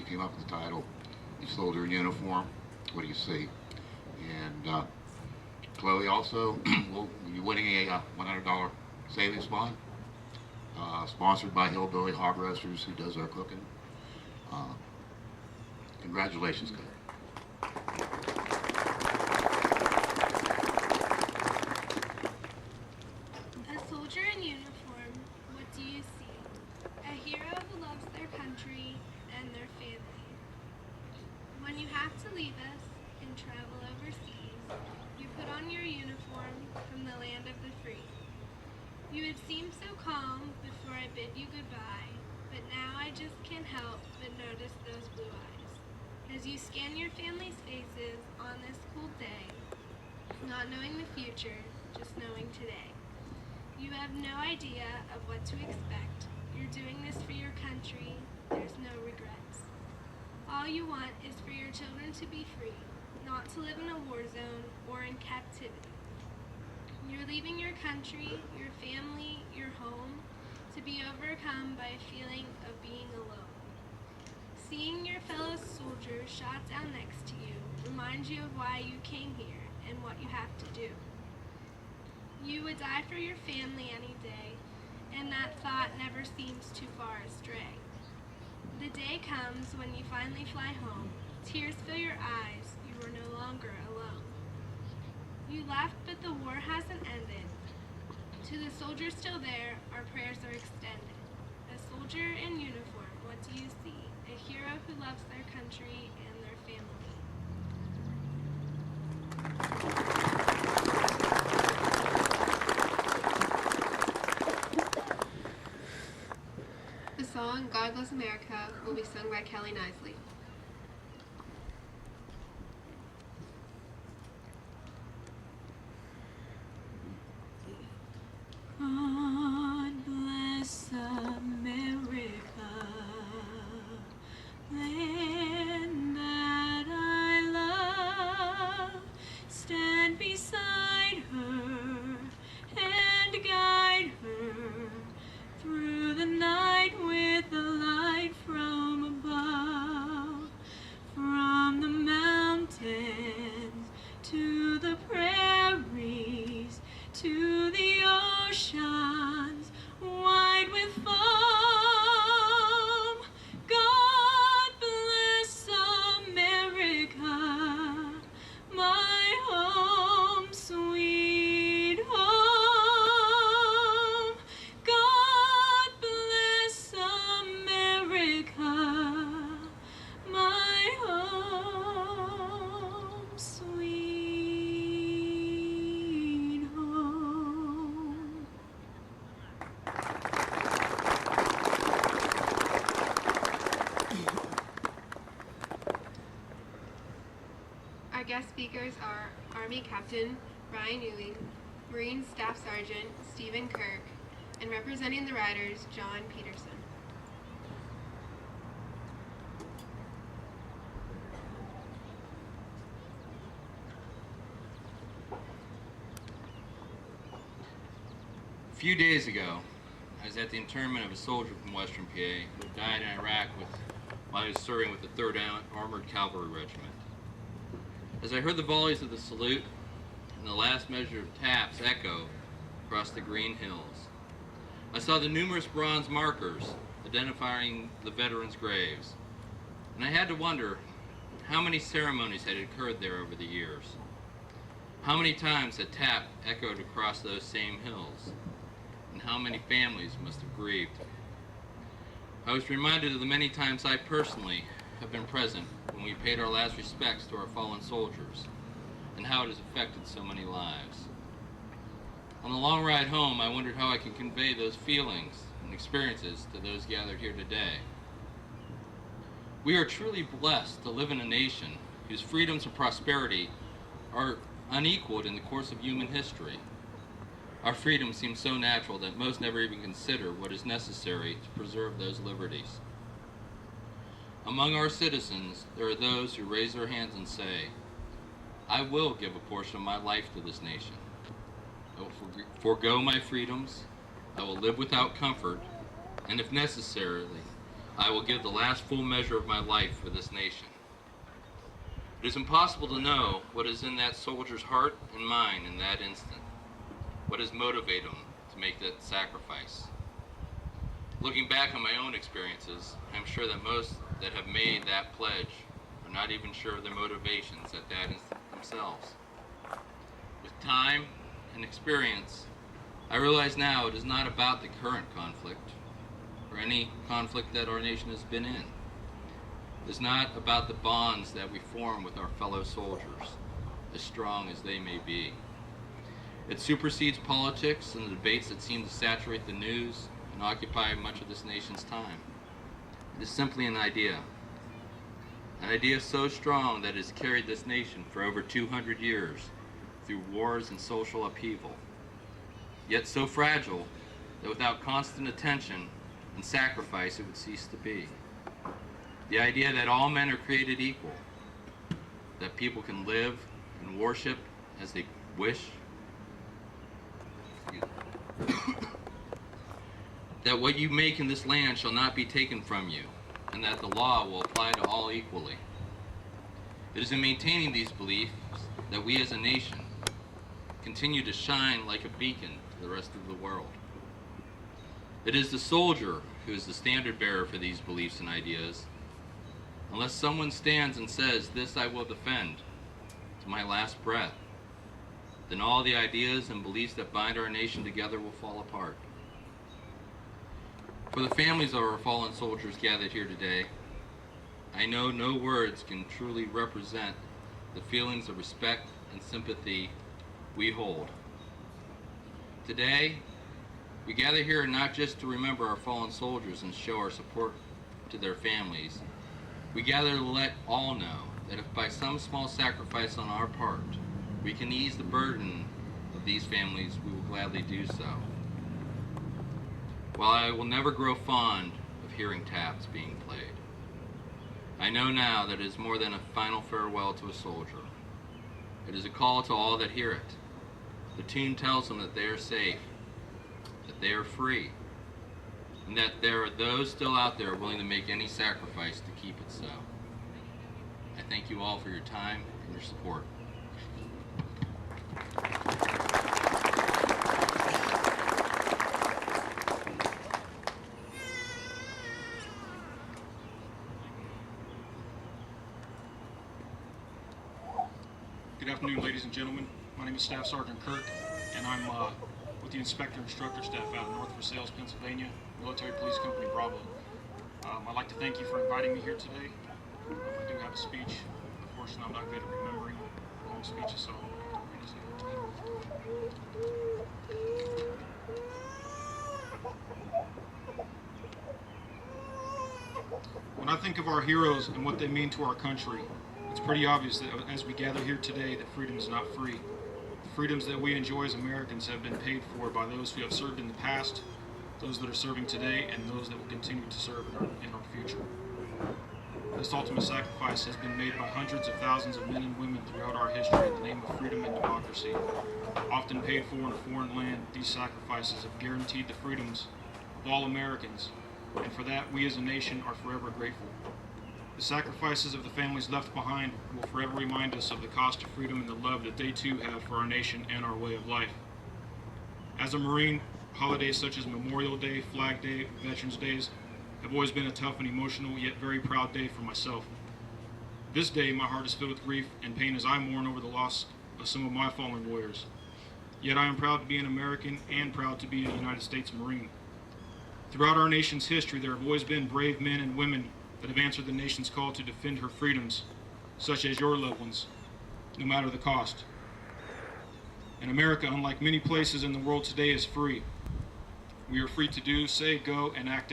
you came up with the title, "You Soldier in Uniform, What Do You See?" And Chloe also will be winning a $100 savings bond, sponsored by Hillbilly Hog Roasters, who does our cooking. Uh, Congratulations, Chloe. A soldier in uniform, what do you see? A hero who loves their country and their family. When you have to leave us and travel overseas, you put on your uniform from the land of the free. You had seemed so calm before I bid you goodbye, but now I just can't help but notice those blue eyes. As you scan your family's faces on this cool day, not knowing the future, just knowing today. You have no idea of what to expect. You're doing this for your country. There's no regrets. All you want is for your children to be free, not to live in a war zone or in captivity. You're leaving your country, your family, your home, to be overcome by a feeling of being alone. Seeing your fellow soldiers shot down next to you reminds you of why you came here and what you have to do. You would die for your family any day, and that thought never seems too far astray. The day comes when you finally fly home, tears fill your eyes, you are no longer alone. You left, but the war hasn't ended. To the soldiers still there, our prayers are extended. A soldier in uniform, what do you see? A hero who loves their country and their family. The song God Bless America will be sung by Kelly Nisley. God bless America, land that I love. Stand beside her and guide her through the night with the light from above. From the mountains to the prairies, to the oceans wide with foam. God bless America, my home, sweet home. God bless America, my home, sweet home. Our guest speakers are Army Captain Brian Ewing, Marine Staff Sergeant Stephen Kirk, and representing the riders, John Peterson. A few days ago, I was at the interment of a soldier from Western PA who had died in Iraq while he was serving with the 3rd Armored Cavalry Regiment. As I heard the volleys of the salute and the last measure of taps echo across the green hills, I saw the numerous bronze markers identifying the veterans' graves, and I had to wonder how many ceremonies had occurred there over the years. How many times had tap echoed across those same hills? And how many families must have grieved. I was reminded of the many times I personally have been present when we paid our last respects to our fallen soldiers, and how it has affected so many lives. On the long ride home, I wondered how I could convey those feelings and experiences to those gathered here today. We are truly blessed to live in a nation whose freedoms and prosperity are unequaled in the course of human history. Our freedom seems so natural that most never even consider what is necessary to preserve those liberties. Among our citizens, there are those who raise their hands and say, I will give a portion of my life to this nation. I will forego my freedoms, I will live without comfort, and if necessary, I will give the last full measure of my life for this nation. It is impossible to know what is in that soldier's heart and mind in that instant, what has motivated him to make that sacrifice. Looking back on my own experiences, I'm sure that most that have made that pledge are not even sure of their motivations at that instant themselves. With time and experience, I realize now it is not about the current conflict or any conflict that our nation has been in. It is not about the bonds that we form with our fellow soldiers, as strong as they may be. It supersedes politics and the debates that seem to saturate the news and occupy much of this nation's time. It is simply an idea so strong that it has carried this nation for over 200 years through wars and social upheaval, yet so fragile that without constant attention and sacrifice it would cease to be. The idea that all men are created equal, that people can live and worship as they wish, that what you make in this land shall not be taken from you, and that the law will apply to all equally. It is in maintaining these beliefs that we as a nation continue to shine like a beacon to the rest of the world. It is the soldier who is the standard bearer for these beliefs and ideas. Unless someone stands and says, "This I will defend to my last breath," then all the ideas and beliefs that bind our nation together will fall apart. For the families of our fallen soldiers gathered here today, I know no words can truly represent the feelings of respect and sympathy we hold. Today, we gather here not just to remember our fallen soldiers and show our support to their families. We gather to let all know that if by some small sacrifice on our part we can ease the burden of these families, we will gladly do so. While I will never grow fond of hearing taps being played, I know now that it is more than a final farewell to a soldier. It is a call to all that hear it. The tune tells them that they are safe, that they are free, and that there are those still out there willing to make any sacrifice to keep it so. I thank you all for your time and your support. Good afternoon, ladies and gentlemen. My name is Staff Sergeant Kirk, and I'm with the Inspector Instructor Staff out of North Versailles, Pennsylvania, Military Police Company Bravo. I'd like to thank you for inviting me here today. I do have a speech. Unfortunately, I'm not good at remembering long speeches, so I'll read it. When I think of our heroes and what they mean to our country, it's pretty obvious that as we gather here today that freedom is not free. The freedoms that we enjoy as Americans have been paid for by those who have served in the past, those that are serving today, and those that will continue to serve in our future. This ultimate sacrifice has been made by hundreds of thousands of men and women throughout our history in the name of freedom and democracy. Often paid for in a foreign land, these sacrifices have guaranteed the freedoms of all Americans, and for that we as a nation are forever grateful. The sacrifices of the families left behind will forever remind us of the cost of freedom and the love that they too have for our nation and our way of life. As a Marine, holidays such as Memorial Day, Flag Day, Veterans Days have always been a tough and emotional yet very proud day for myself. This day, my heart is filled with grief and pain as I mourn over the loss of some of my fallen warriors. Yet I am proud to be an American and proud to be a United States Marine. Throughout our nation's history, there have always been brave men and women that have answered the nation's call to defend her freedoms, such as your loved ones, no matter the cost. And America, unlike many places in the world today, is free. We are free to do, say, go, and act